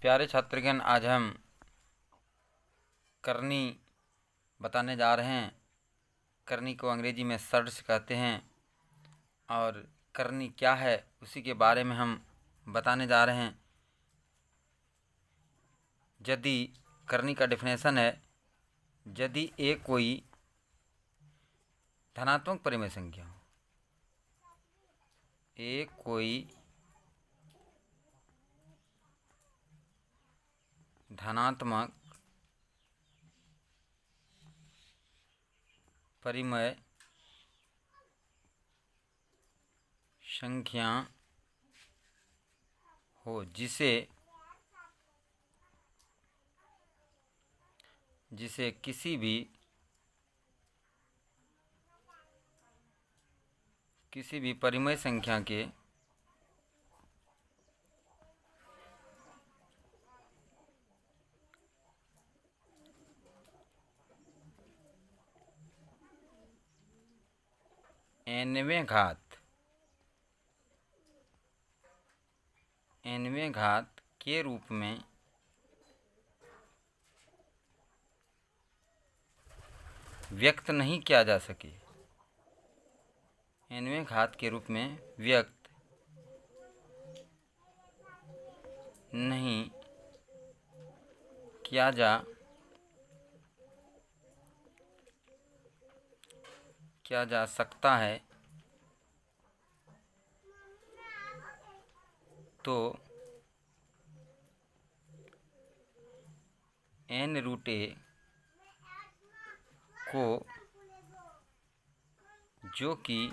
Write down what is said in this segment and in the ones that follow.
प्यारे छात्रगण, आज हम करनी बताने जा रहे हैं। करनी को अंग्रेजी में सर्ड्स कहते हैं और करनी क्या है उसी के बारे में हम बताने जा रहे हैं। यदि करनी का डेफिनेशन है, यदि एक कोई धनात्मक परिमेय संख्या हो, एक कोई धनात्मक परिमेय संख्या हो जिसे किसी भी परिमेय संख्या के nवें घात के रूप में व्यक्त नहीं किया जा सके, nवें घात के रूप में व्यक्त नहीं किया जा सकता है, तो n√a को, जो कि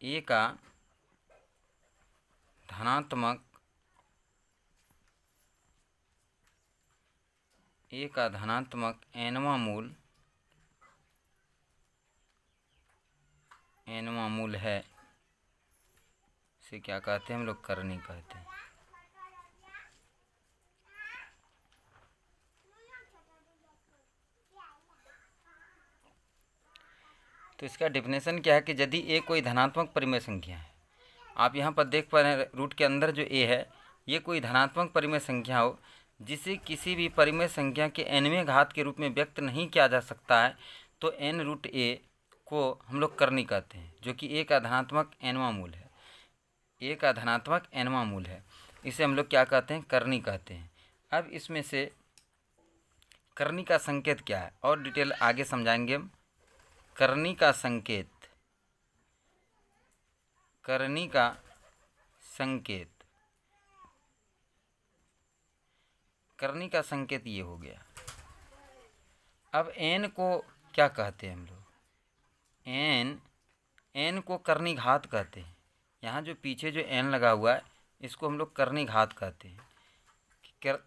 a का धनात्मक nवां मूल है, इसे क्या कहते हैं हम लोग? करनी कहते हैं। तो इसका डेफिनेशन क्या है कि यदि ए कोई धनात्मक परिमेय संख्या है, आप यहाँ पर देख पा रहे हैं रूट के अंदर जो ए है, ये कोई धनात्मक परिमेय संख्या हो जिसे किसी भी परिमेय संख्या के nवें घात के रूप में व्यक्त नहीं किया जा सकता है, तो n√a को हम लोग करनी कहते हैं, जो कि a का धनात्मक nवां मूल है। a का धनात्मक nवां मूल है, इसे हम लोग क्या कहते हैं? करनी कहते हैं। अब इसमें से करनी का संकेत क्या है और डिटेल आगे समझाएंगे हम। करनी का संकेत ये हो गया। अब n को क्या कहते हैं हम लोग? n को करनी घात कहते हैं। यहाँ जो पीछे जो n लगा हुआ है, इसको हम लोग करनी घात कहते हैं।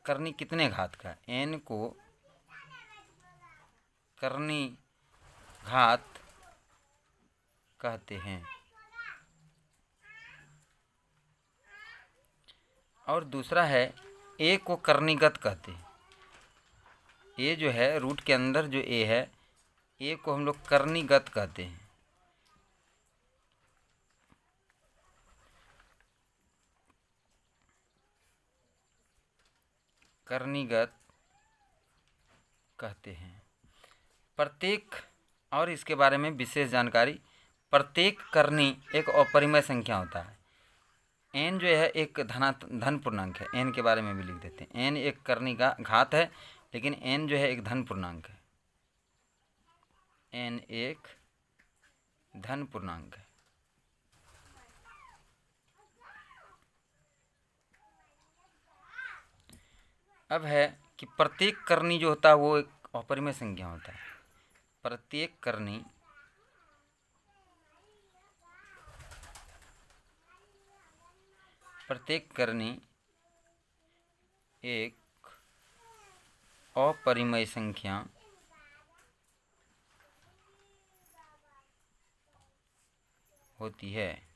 करनी कितने घात का? n को करनी घात कहते हैं। और दूसरा है a को करनीगत कहते हैं। a जो है रूट के अंदर जो a है, a को हम लोग करनीगत कहते हैं। करनीगत कहते हैं। प्रत्येक, और इसके बारे में विशेष जानकारी, प्रत्येक करनी एक अपरिमेय संख्या होता है। n जो है एक धन पूर्णांक है, n के बारे में भी लिख देते हैं। n एक करनी का घात है, लेकिन n जो है एक धन पूर्णांक है। n एक धन पूर्णांक है। अब है कि प्रत्येक करनी जो होता है वो एक अपरिमेय संख्या होता है। प्रत्येक करनी एक अपरिमेय संख्या होती है।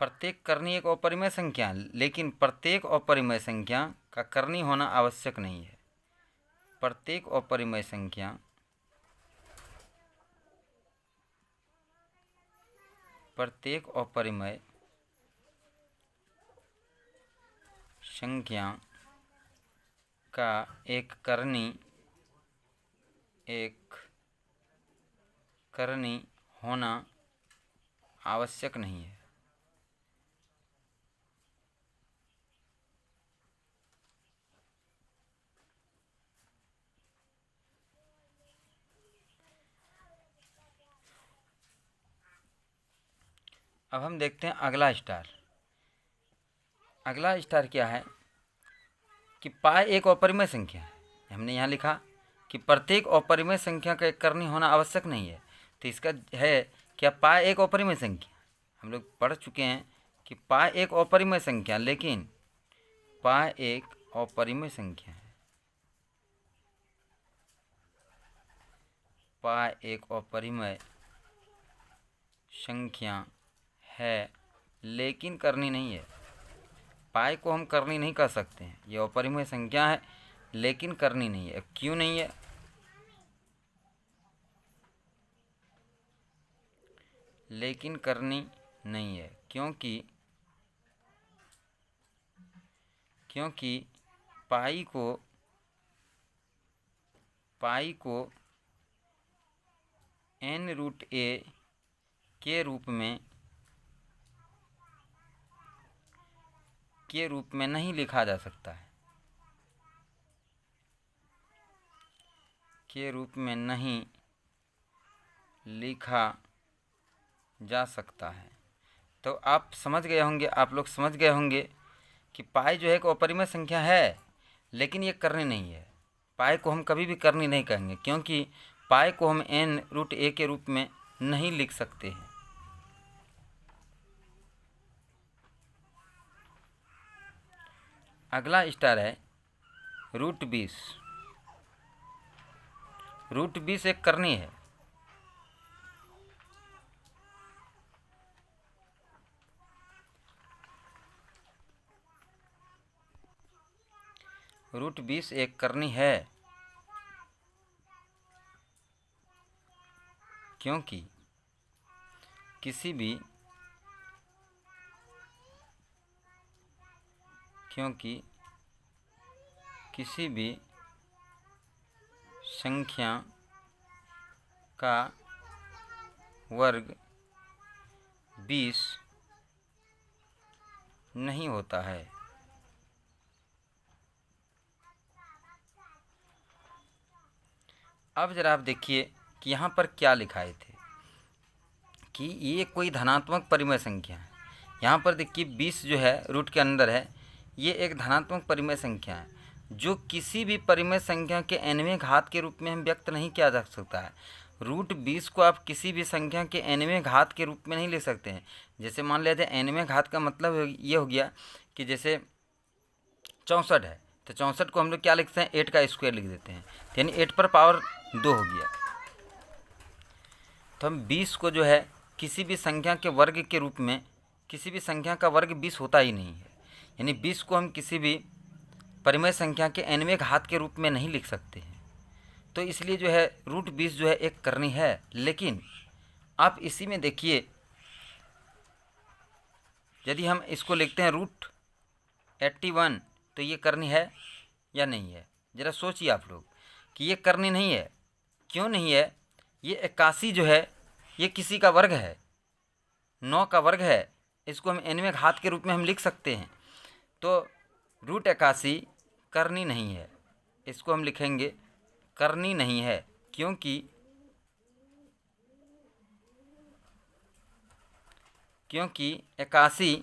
प्रत्येक करनी एक अपरिमेय संख्या है, लेकिन प्रत्येक अपरिमेय संख्या का करनी होना आवश्यक नहीं है। प्रत्येक अपरिमेय संख्या प्रत्येक अपरिमेय संख्या का एक करनी होना आवश्यक नहीं है। अब हम देखते हैं अगला स्टार। अगला स्टार क्या है कि पाई एक अपरिमेय संख्या है। हमने यहाँ लिखा कि प्रत्येक अपरिमेय संख्या का एक करनी होना आवश्यक नहीं है, तो इसका है क्या पाई एक अपरिमेय संख्या। हम लोग पढ़ चुके हैं कि पाई एक अपरिमेय संख्या, लेकिन पाई एक अपरिमेय संख्या है। पाई एक अपरिमेय संख्या है लेकिन करनी नहीं है। पाई को हम करनी नहीं कर सकते हैं, ये अपरिमेय संख्या है लेकिन करनी नहीं है। क्यों नहीं है? लेकिन करनी नहीं है क्योंकि पाई को n रूट a के रूप में नहीं लिखा जा सकता है। के रूप में नहीं लिखा जा सकता है। तो आप लोग समझ गए होंगे कि पाई जो है एक अपरिमेय संख्या है लेकिन ये करनी नहीं है। पाई को हम कभी भी करनी नहीं कहेंगे, क्योंकि पाई को हम n रूट a के रूप में नहीं लिख सकते हैं। अगला स्टार है रूट 20। रूट 20 एक करनी है। रूट 20 एक करनी है क्योंकि किसी भी संख्या का वर्ग 20 नहीं होता है। अब जरा आप देखिए कि यहाँ पर क्या लिखाए थे कि ये कोई धनात्मक परिमेय संख्या है। यहाँ पर देखिए 20 जो है रूट के अंदर है, ये एक धनात्मक परिमेय संख्या है जो किसी भी परिमेय संख्या के nवें घात के रूप में हम व्यक्त नहीं किया जा सकता है। रूट 20 को आप किसी भी संख्या के nवें घात के रूप में नहीं ले सकते हैं। जैसे मान लिया जाए nवें घात का मतलब ये हो गया कि जैसे 64 है तो 64 को हम लोग क्या लिखते हैं, 8 का स्क्वायर लिख देते हैं, यानी 8 पर पावर 2 हो गया। तो हम 20 को जो है किसी भी संख्या के वर्ग के रूप में, किसी भी संख्या का वर्ग 20 होता ही नहीं है, यानी 20 को हम किसी भी परिमेय संख्या के nवें घात के रूप में नहीं लिख सकते हैं। तो इसलिए जो है रूट 20 जो है एक करनी है। लेकिन आप इसी में देखिए, यदि हम इसको लिखते हैं रूट 81 तो ये करनी है या नहीं है? ज़रा सोचिए आप लोग कि ये करनी नहीं है। क्यों नहीं है? ये 81 जो है ये किसी का वर्ग है, 9 का वर्ग है, इसको हम nवें घात के रूप में हम लिख सकते हैं। तो रूट 81 करनी नहीं है, इसको हम लिखेंगे करनी नहीं है, क्योंकि 81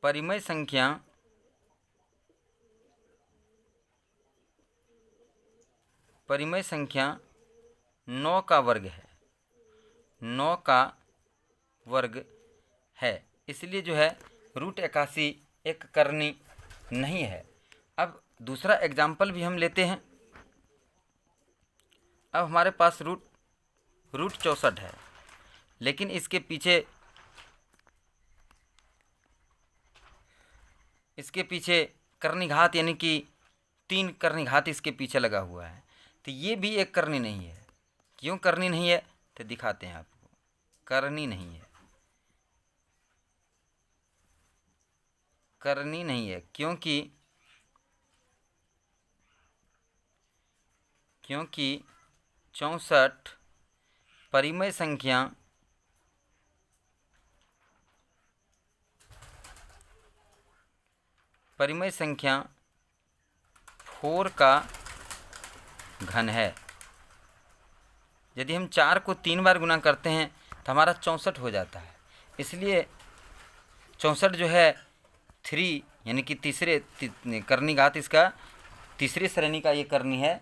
परिमेय संख्या 9 का वर्ग है, 9 का वर्ग है। इसलिए जो है रूट 81 एक करनी नहीं है। अब दूसरा एग्जाम्पल भी हम लेते हैं। अब हमारे पास रूट 64 है, लेकिन इसके पीछे करनी घात यानी कि 3 करनी घात इसके पीछे लगा हुआ है, तो ये भी एक करनी नहीं है। क्यों करनी नहीं है तो दिखाते हैं आपको। करनी नहीं है, करनी नहीं है, क्योंकि 64 परिमेय संख्या परिमेय संख्या 4 का घन है। यदि हम 4 को 3 बार गुना करते हैं तो हमारा 64 हो जाता है। इसलिए 64 जो है 3 यानी कि तीसरे करनी घात इसका तीसरी श्रेणी का ये करनी है,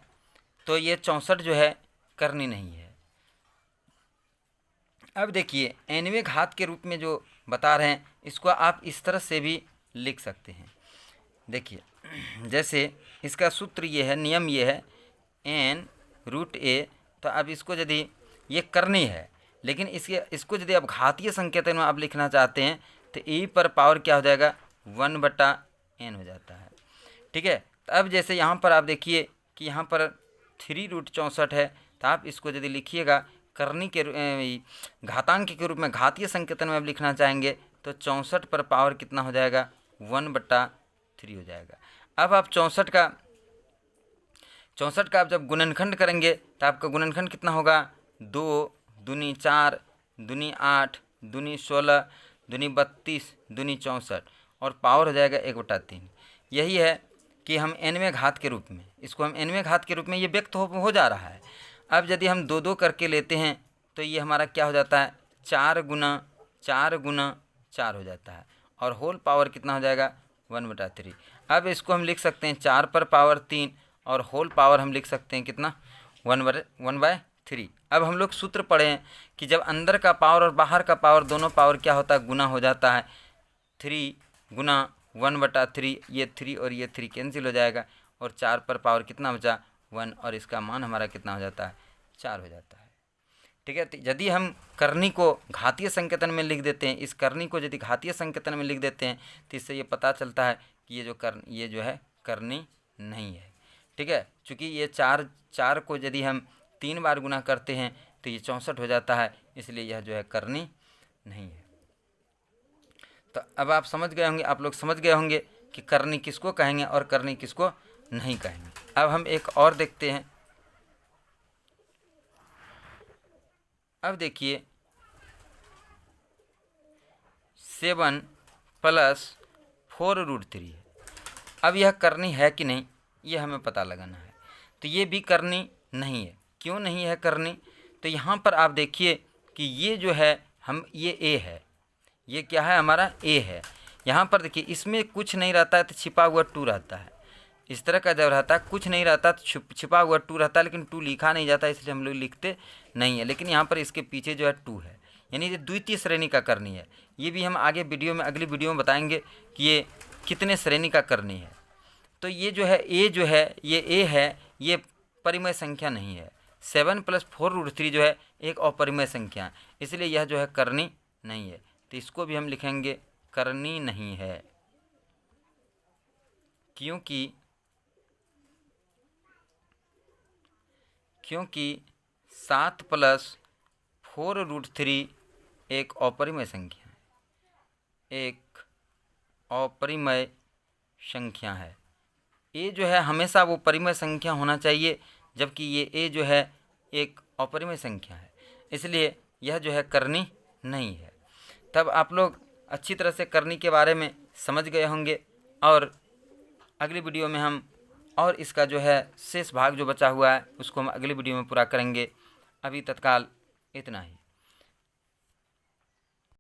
तो ये 64 जो है करनी नहीं है। अब देखिए nवें घात के रूप में जो बता रहे हैं इसको आप इस तरह से भी लिख सकते हैं। देखिए जैसे इसका सूत्र ये है, नियम ये है n√a। तो अब इसको यदि ये करनी है, लेकिन इसको यदि आप घातीय संकेतन में आप लिखना चाहते हैं तो e पर पावर क्या हो जाएगा 1/n हो जाता है। ठीक है। तो अब जैसे यहाँ पर आप देखिए कि यहाँ पर 3√64 है, तो आप इसको यदि लिखिएगा करनी के घातांक के रूप में घातीय संकेतन में आप लिखना चाहेंगे तो 64 पर पावर कितना हो जाएगा 1/3 हो जाएगा। अब आप 64 का आप जब गुणनखंड करेंगे तो आपका गुणनखंड कितना होगा 2 दूनी 4 दूनी 8 दूनी 16 दूनी 32 दूनी 64 और पावर हो जाएगा 1/3। यही है कि हम nवें घात के रूप में इसको हम nवें घात के रूप में ये व्यक्त हो जा रहा है। अब यदि हम 2 करके लेते हैं तो ये हमारा क्या हो जाता है 4 गुना 4 हो जाता है और होल पावर कितना हो जाएगा 1/3। अब इसको हम लिख सकते हैं 4 पर पावर 3 और होल पावर हम लिख सकते हैं कितना 1/3। अब हम लोग सूत्र पढ़े हैं कि जब अंदर का पावर और बाहर का पावर दोनों पावर क्या होता है गुना हो जाता है 3 गुना 1/3। ये 3 और ये 3 कैंसिल हो जाएगा और 4 पर पावर कितना बचा 1 और इसका मान हमारा कितना हो जाता है 4 हो जाता है। ठीक है। तो यदि हम करनी को घातीय संकेतन में लिख देते हैं, इस करनी को यदि घातीय संकेतन में लिख देते हैं तो इससे ये पता चलता है कि ये जो है करनी नहीं है। ठीक है। चूँकि ये 4 को यदि हम 3 बार गुना करते हैं तो ये 64 हो जाता है, इसलिए यह जो है करनी नहीं है। तो अब आप लोग समझ गए होंगे कि करनी किसको कहेंगे और करनी किसको नहीं कहेंगे। अब हम एक और देखते हैं। अब देखिए 7 + 4√3 है। अब यह करनी है कि नहीं ये हमें पता लगाना है। तो ये भी करनी नहीं है। क्यों नहीं है करनी? तो यहाँ पर आप देखिए कि ये जो है ये a है, ये क्या है हमारा a है। यहाँ पर देखिए इसमें कुछ नहीं रहता है तो छिपा हुआ 2 रहता है। इस तरह का जब रहता है कुछ नहीं रहता तो छिपा हुआ 2 रहता है, लेकिन 2 लिखा नहीं जाता इसलिए हम लोग लिखते नहीं है। लेकिन यहाँ पर इसके पीछे जो है 2 है, यानी ये द्वितीय श्रेणी का करनी है। ये भी हम आगे अगली वीडियो में बताएंगे कि ये कितने श्रेणी का करनी है। तो ये जो है a जो है ये a है, ये परिमेय संख्या नहीं है। 7 + 4√3 जो है एक अपरिमेय संख्या है, इसलिए यह जो है करनी नहीं है। तो इसको भी हम लिखेंगे करनी नहीं है, क्योंकि 7 + 4√3 एक अपरिमेय संख्या है, एक अपरिमेय संख्या है। a जो है हमेशा वो परिमेय संख्या होना चाहिए, जबकि ये a जो है एक अपरिमेय संख्या है, इसलिए यह जो है करनी नहीं है। तब आप लोग अच्छी तरह से करनी के बारे में समझ गए होंगे और अगली वीडियो में हम और इसका जो है शेष भाग जो बचा हुआ है उसको हम अगली वीडियो में पूरा करेंगे। अभी तत्काल इतना ही।